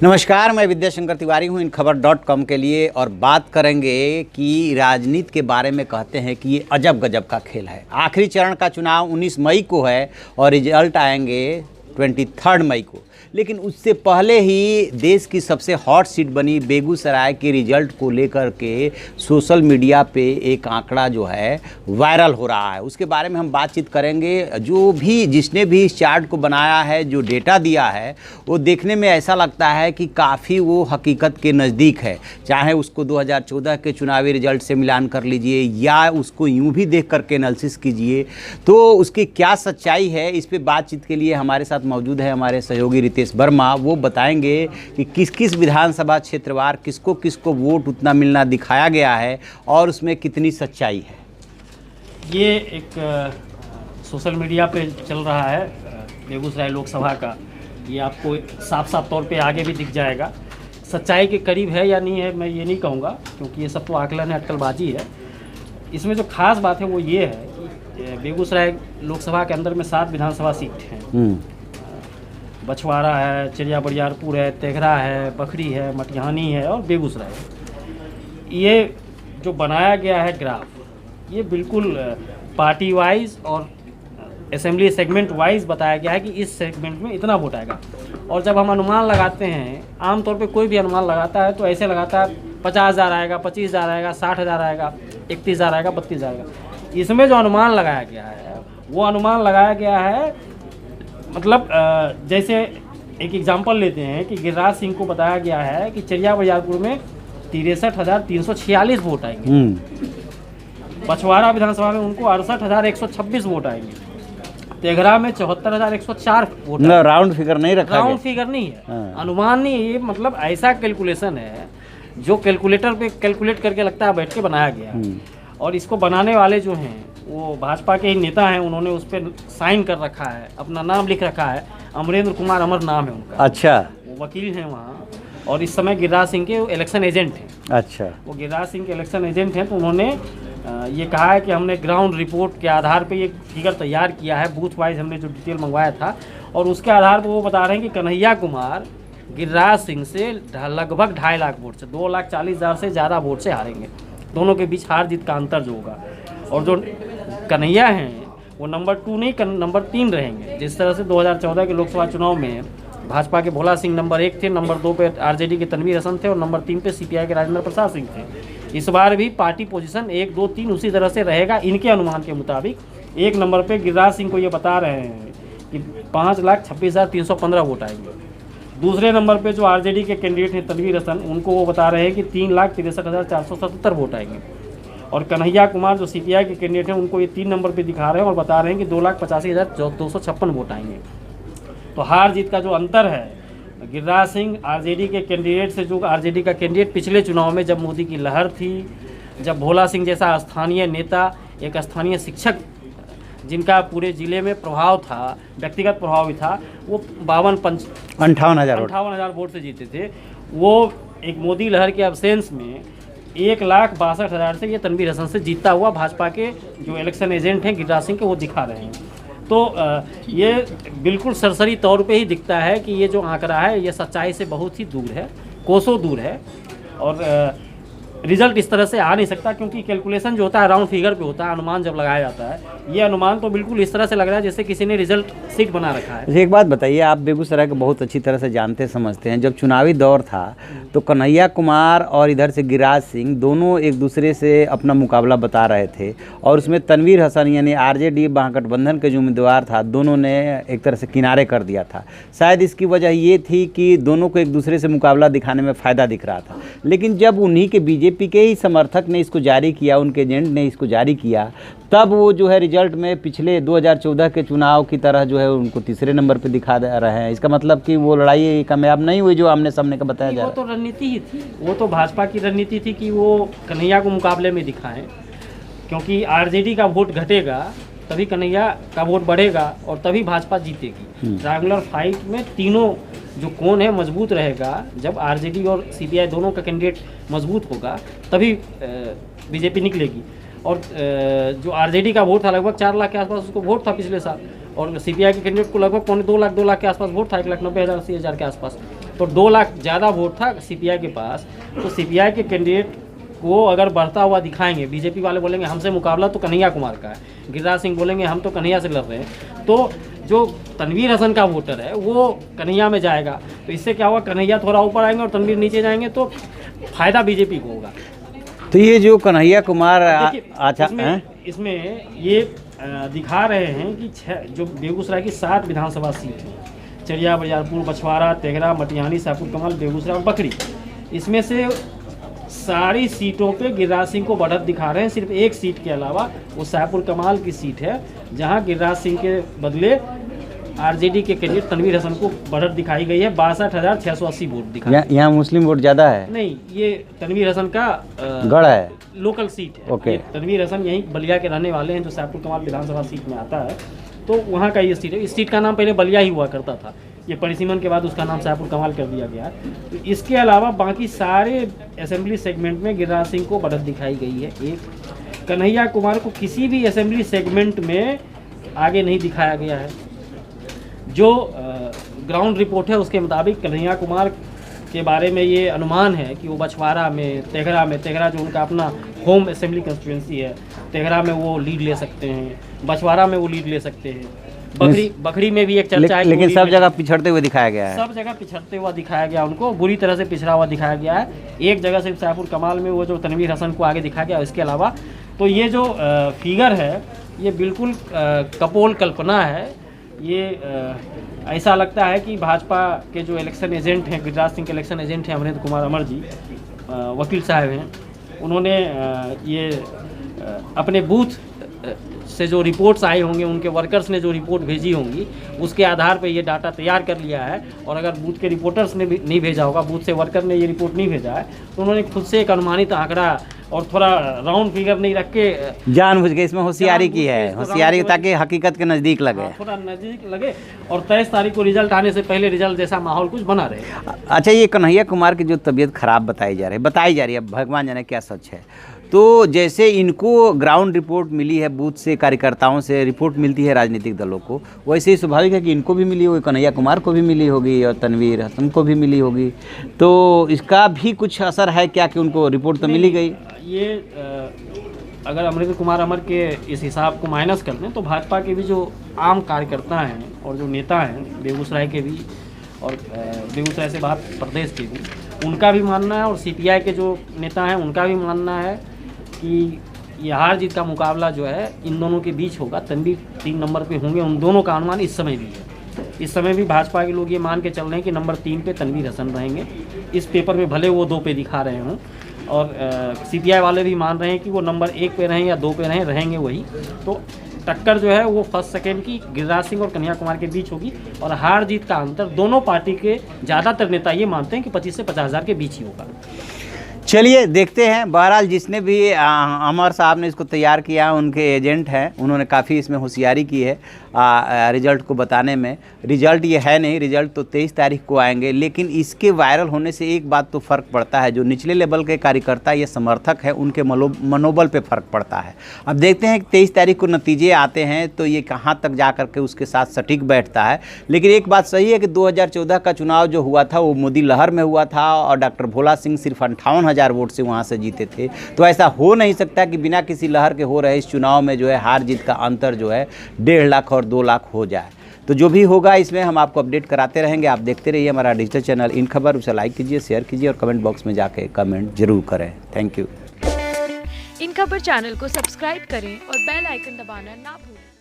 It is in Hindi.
नमस्कार, मैं विद्याशंकर तिवारी हूँ इन खबर.com के लिए और बात करेंगे कि राजनीति के बारे में। कहते हैं कि ये अजब गजब का खेल है। आखिरी चरण का चुनाव 19 मई को है और रिजल्ट आएंगे 23 मई को। लेकिन उससे पहले ही देश की सबसे हॉट सीट बनी बेगूसराय के रिजल्ट को लेकर के सोशल मीडिया पे एक आंकड़ा जो है वायरल हो रहा है। उसके बारे में हम बातचीत करेंगे। जो भी जिसने भी इस चार्ट को बनाया है, जो डेटा दिया है, वो देखने में ऐसा लगता है कि काफ़ी वो हकीकत के नज़दीक है। चाहे उसको 2014 के चुनावी रिजल्ट से मिलान कर लीजिए या उसको यूँ भी देख करके एनालिसिस कीजिए, तो उसकी क्या सच्चाई है, इस पर बातचीत के लिए हमारे साथ मौजूद है हमारे सहयोगी रितेश वर्मा। वो बताएंगे कि किस किस विधानसभा क्षेत्रवार किसको किसको वोट उतना मिलना दिखाया गया है और उसमें कितनी सच्चाई है। ये एक सोशल मीडिया पे चल रहा है बेगूसराय लोकसभा का। ये आपको साफ साफ तौर पे आगे भी दिख जाएगा। सच्चाई के करीब है या नहीं है मैं ये नहीं कहूँगा, क्योंकि ये सब तो आकलन है, अटकलबाजी है। इसमें जो खास बात है वो ये है कि बेगूसराय लोकसभा के अंदर में 7 विधानसभा सीट हैं। बछवाड़ा है, चिड़िया बरियारपुर है, तेघरा है, बखरी है, मटिहानी है और बेगूसराय है। ये जो बनाया गया है ग्राफ, ये बिल्कुल पार्टी वाइज और असेंबली सेगमेंट वाइज बताया गया है कि इस सेगमेंट में इतना वोट आएगा। और जब हम अनुमान लगाते हैं, आमतौर पे कोई भी अनुमान लगाता है तो ऐसे लगाता है 50,000 आएगा, 25,000 आएगा, 60,000 आएगा, 31,000 आएगा, 32,000 आएगा। इसमें जो अनुमान लगाया गया है वो अनुमान लगाया गया है मतलब जैसे एक एग्जांपल लेते हैं कि गिरिराज सिंह को बताया गया है कि चिड़िया बरियारपुर में 63,346 वोट आएंगे। बछवाड़ा विधानसभा में उनको 68,126 वोट आएंगे। तेघरा में 74,104 वोट। राउंड फिगर नहीं रखा, राउंड फिगर नहीं है, अनुमान नहीं है। ये मतलब ऐसा कैलकुलेशन है जो कैलकुलेटर पे कैलकुलेट करके लगता है बैठ के बनाया गया है। और इसको बनाने वाले जो हैं वो भाजपा के ही नेता हैं। उन्होंने उस पर साइन कर रखा है, अपना नाम लिख रखा है। अमरेंद्र कुमार अमर नाम है उनका। अच्छा, वो वकील हैं वहाँ और इस समय गिरिराज सिंह के इलेक्शन एजेंट हैं। अच्छा, वो गिरिराज सिंह के इलेक्शन एजेंट हैं। तो उन्होंने ये कहा है कि हमने ग्राउंड रिपोर्ट के आधार पे ये फिगर तैयार किया है। बूथ वाइज हमने जो डिटेल मंगवाया था और उसके आधार पर वो बता रहे हैं कि कन्हैया कुमार गिरिराज सिंह से लगभग 2.5 लाख वोट से 2,40,000 से ज़्यादा वोट से हारेंगे। दोनों के बीच हार जीत का अंतर जो होगा। और जो कन्हैया हैं वो नंबर 2 नहीं, नंबर 3 रहेंगे। जिस तरह से 2014 के लोकसभा चुनाव में भाजपा के भोला सिंह नंबर 1 थे, नंबर 2 पे आरजेडी के तनवीर हसन थे और नंबर 3 पे सीपीआई के राजेंद्र प्रसाद सिंह थे। इस बार भी पार्टी पोजीशन 1, 2, 3 उसी तरह से रहेगा। इनके अनुमान के मुताबिक 1 नंबर पे गिरिराज सिंह को ये बता रहे हैं कि 5,26,315 वोट आएंगे। दूसरे नंबर पे जो आरजेडी के कैंडिडेट हैं तनवीर हसन, उनको वो बता रहे हैं कि 3,63,477 वोट आएंगे। और कन्हैया कुमार जो सीपीआई के कैंडिडेट हैं उनको ये 3 नंबर पे दिखा रहे हैं और बता रहे हैं कि 2,85,256 वोट आएंगे। तो हार जीत का जो अंतर है गिरिराज सिंह आरजेडी के कैंडिडेट से, जो आरजेडी का कैंडिडेट पिछले चुनाव में जब मोदी की लहर थी, जब भोला सिंह जैसा स्थानीय नेता, एक स्थानीय शिक्षक जिनका पूरे ज़िले में प्रभाव था, व्यक्तिगत प्रभाव भी था, वो 58,000 वोट से जीते थे। वो एक मोदी लहर के अब्सेंस में 1,62,000 से ये तनवीर हसन से जीतता हुआ भाजपा के जो इलेक्शन एजेंट हैं गिरिराज सिंह के वो दिखा रहे हैं। तो ये बिल्कुल सरसरी तौर पे ही दिखता है कि ये जो आंकड़ा है ये सच्चाई से बहुत ही दूर है, कोसों दूर है। और रिजल्ट इस तरह से आ नहीं सकता, क्योंकि कैलकुलेशन जो होता है राउंड फिगर पे होता है। अनुमान जब लगाया जाता है, ये अनुमान तो बिल्कुल इस तरह से लग रहा है जैसे किसी ने रिजल्ट सीट बना रखा है। एक बात बताइए, आप बेगूसराय को बहुत अच्छी तरह से जानते समझते हैं। जब चुनावी दौर था तो कन्हैया कुमार और इधर से गिरिराज सिंह दोनों एक दूसरे से अपना मुकाबला बता रहे थे और उसमें तनवीर हसन यानी आरजेडी महागठबंधन के जो उम्मीदवार था, दोनों ने एक तरह से किनारे कर दिया था। शायद इसकी वजह ये थी कि दोनों को एक दूसरे से मुकाबला दिखाने में फ़ायदा दिख रहा था। लेकिन जब उन्हीं के बीजेपी के ही समर्थक ने इसको जारी किया, उनके एजेंट ने इसको जारी किया, तब वो जो है रिजल्ट में पिछले 2014 के चुनाव की तरह जो है उनको तीसरे नंबर पे दिखा रहे हैं। इसका मतलब कि वो लड़ाई कामयाब नहीं हुई जो आमने सामने का बताया जा रहा है। वो तो रणनीति ही थी, वो तो भाजपा की रणनीति थी कि वो कन्हैया को मुकाबले में दिखाएं, क्योंकि आरजेडी का वोट घटेगा तभी कन्हैया का वोट बढ़ेगा और तभी भाजपा जीतेगी। ट्रायंगुलर फाइट में तीनों जो कोण है मजबूत रहेगा। जब आरजेडी और सीपीआई दोनों का कैंडिडेट मजबूत होगा तभी बीजेपी निकलेगी। और जो आरजेडी का वोट था लगभग 4 लाख के आसपास उसको वोट था पिछले साल, और सीपीआई के कैंडिडेट को लगभग 2.25 लाख के आसपास वोट था, 1,90,000 80,000 के आसपास। तो 2 लाख ज़्यादा वोट था सीपीआई के पास। तो सीपीआई के कैंडिडेट को अगर बढ़ता हुआ दिखाएंगे, बीजेपी वाले बोलेंगे हमसे मुकाबला तो कन्हैया कुमार का है, गिरिराज सिंह बोलेंगे हम तो कन्हैया से लड़ रहे हैं, तो जो तनवीर हसन का वोटर है वो कन्हैया में जाएगा। तो इससे क्या होगा, कन्हैया थोड़ा ऊपर आएंगे और तनवीर नीचे जाएंगे, तो फायदा बीजेपी को होगा। तो ये जो कन्हैया कुमार अच्छा इसमें ये दिखा रहे हैं कि जो बेगूसराय की 7 विधानसभा सीट हैं, चरिया, बरियारपुर, बछवाड़ा, तेघरा, मटिहानी, सापुर कमाल, बेगूसराय और बखरी, इसमें से सारी सीटों पे गिरिराज सिंह को बढ़त दिखा रहे हैं। सिर्फ एक सीट के अलावा वो सापुर कमाल की सीट है जहां गिरिराज सिंह के बदले आरजेडी के कैंडिडेट तनवीर हसन को बढ़त दिखाई गई है। 62,680 वोट दिखा। यहाँ मुस्लिम वोट ज़्यादा है? नहीं, ये तनवीर हसन का गढ़ है, लोकल सीट है। ओके। तनवीर हसन यहीं बलिया के रहने वाले हैं, जो सापुर कमाल विधानसभा सीट में आता है, तो वहाँ का ये सीट है। इस सीट का नाम पहले बलिया ही हुआ करता था, ये परिसीमन के बाद उसका नाम सापुर कमाल कर दिया गया। तो इसके अलावा बाकी सारे असेंबली सेगमेंट में गिरिराज सिंह को बढ़त दिखाई गई है। एक, कन्हैया कुमार को किसी भी असेंबली सेगमेंट में आगे नहीं दिखाया गया है। जो ग्राउंड रिपोर्ट है उसके मुताबिक कन्हैया कुमार के बारे में ये अनुमान है कि वो बछवाड़ा में, तेघरा जो उनका अपना होम असेंबली कंस्टिट्यूंसी है, तेघरा में वो लीड ले सकते हैं, बछवाड़ा में वो लीड ले सकते हैं, बखरी में भी एक चर्चा है। लेकिन सब जगह पिछड़ते हुए दिखाया गया है। सब जगह पिछड़ते हुआ दिखाया गया, उनको बुरी तरह से पिछड़ा हुआ दिखाया गया है। एक जगह सिर्फ सापुर कमाल में वो जो तनवीर हसन को आगे दिखाया गया, इसके अलावा तो ये जो फिगर है ये बिल्कुल कपोल कल्पना है। ये ऐसा लगता है कि भाजपा के जो इलेक्शन एजेंट हैं, गिरिराज सिंह के इलेक्शन एजेंट हैं अमरेंद्र कुमार अमर जी, वकील साहब हैं, उन्होंने ये अपने बूथ से जो रिपोर्ट्स आई होंगे, उनके वर्कर्स ने जो रिपोर्ट भेजी होंगी, उसके आधार पर ये डाटा तैयार कर लिया है। और अगर बूथ के रिपोर्टर्स ने भी नहीं भेजा होगा, बूथ से वर्कर ने ये रिपोर्ट नहीं भेजा है, तो उन्होंने खुद से एक अनुमानित आंकड़ा और थोड़ा राउंड फिगर नहीं रख के जानबूझ के इसमें होशियारी की है, होशियारी ताकि हकीकत के नज़दीक लगे, थोड़ा नज़दीक लगे और 23 तारीख को रिजल्ट आने से पहले रिजल्ट जैसा माहौल कुछ बना रहे। अच्छा, ये कन्हैया कुमार की जो तबीयत खराब बताई जा रही है, अब भगवान जाने क्या सच है। तो जैसे इनको ग्राउंड रिपोर्ट मिली है, बूथ से कार्यकर्ताओं से रिपोर्ट मिलती है राजनीतिक दलों को, वैसे ही स्वाभाविक है कि इनको भी मिली होगी, कन्हैया कुमार को भी मिली होगी और तनवीर हसन को भी मिली होगी। तो इसका भी कुछ असर है क्या कि उनको रिपोर्ट तो मिली गई? ये अगर अमरेंद्र कुमार अमर के इस हिसाब को माइनस कर दें तो भाजपा के भी जो आम कार्यकर्ता हैं और जो नेता हैं बेगूसराय के भी और बेगूसराय से बाहर प्रदेश के भी, उनका भी मानना है और सीपीआई के जो नेता हैं उनका भी मानना है कि ये हार जीत का मुकाबला जो है इन दोनों के बीच होगा। तनवीर 3 नंबर पे होंगे, उन दोनों का अनुमान इस समय भी है। इस समय भी भाजपा के लोग ये मान के चल रहे हैं कि नंबर 3 पे तनवीर हसन रहेंगे। इस पेपर में भले वो 2 पे दिखा रहे हों, और सीपीआई वाले भी मान रहे हैं कि वो नंबर 1 पे रहें या 2 पे रहेंगे वही। तो टक्कर जो है वो फर्स्ट सेकेंड की गिरिराज सिंह और कन्हैया कुमार के बीच होगी, और हार जीत का अंतर दोनों पार्टी के ज़्यादातर नेता ये मानते हैं कि 25 से 50 हज़ार के बीच ही होगा। चलिए देखते हैं। बहरहाल जिसने भी अमर साहब ने इसको तैयार किया, उनके एजेंट हैं, उन्होंने काफ़ी इसमें होशियारी की है रिजल्ट को बताने में। रिजल्ट ये है नहीं, रिजल्ट तो 23 तारीख को आएंगे, लेकिन इसके वायरल होने से एक बात तो फ़र्क पड़ता है, जो निचले लेवल के कार्यकर्ता या समर्थक हैं उनके मनोबल पे फ़र्क पड़ता है। अब देखते हैं कि 23 तारीख को नतीजे आते हैं तो ये कहाँ तक जा कर के उसके साथ सटीक बैठता है। लेकिन एक बात सही है कि 2014 का चुनाव जो हुआ था वो मोदी लहर में हुआ था और डॉक्टर भोला सिंह सिर्फ 58,000 वोट से वहाँ से जीते थे। तो ऐसा हो नहीं सकता कि बिना किसी लहर के हो रहे इस चुनाव में जो है हार जीत का अंतर जो है 1.5 लाख और 2 लाख हो जाए। तो जो भी होगा इसमें हम आपको अपडेट कराते रहेंगे। आप देखते रहिए हमारा डिजिटल चैनल इन खबर, उसे लाइक कीजिए, शेयर कीजिए और कमेंट बॉक्स में जाके कमेंट जरूर करें। Thank you. इन खबर चैनल को सब्सक्राइब करें और बेल आइकन दबाना ना भूलें।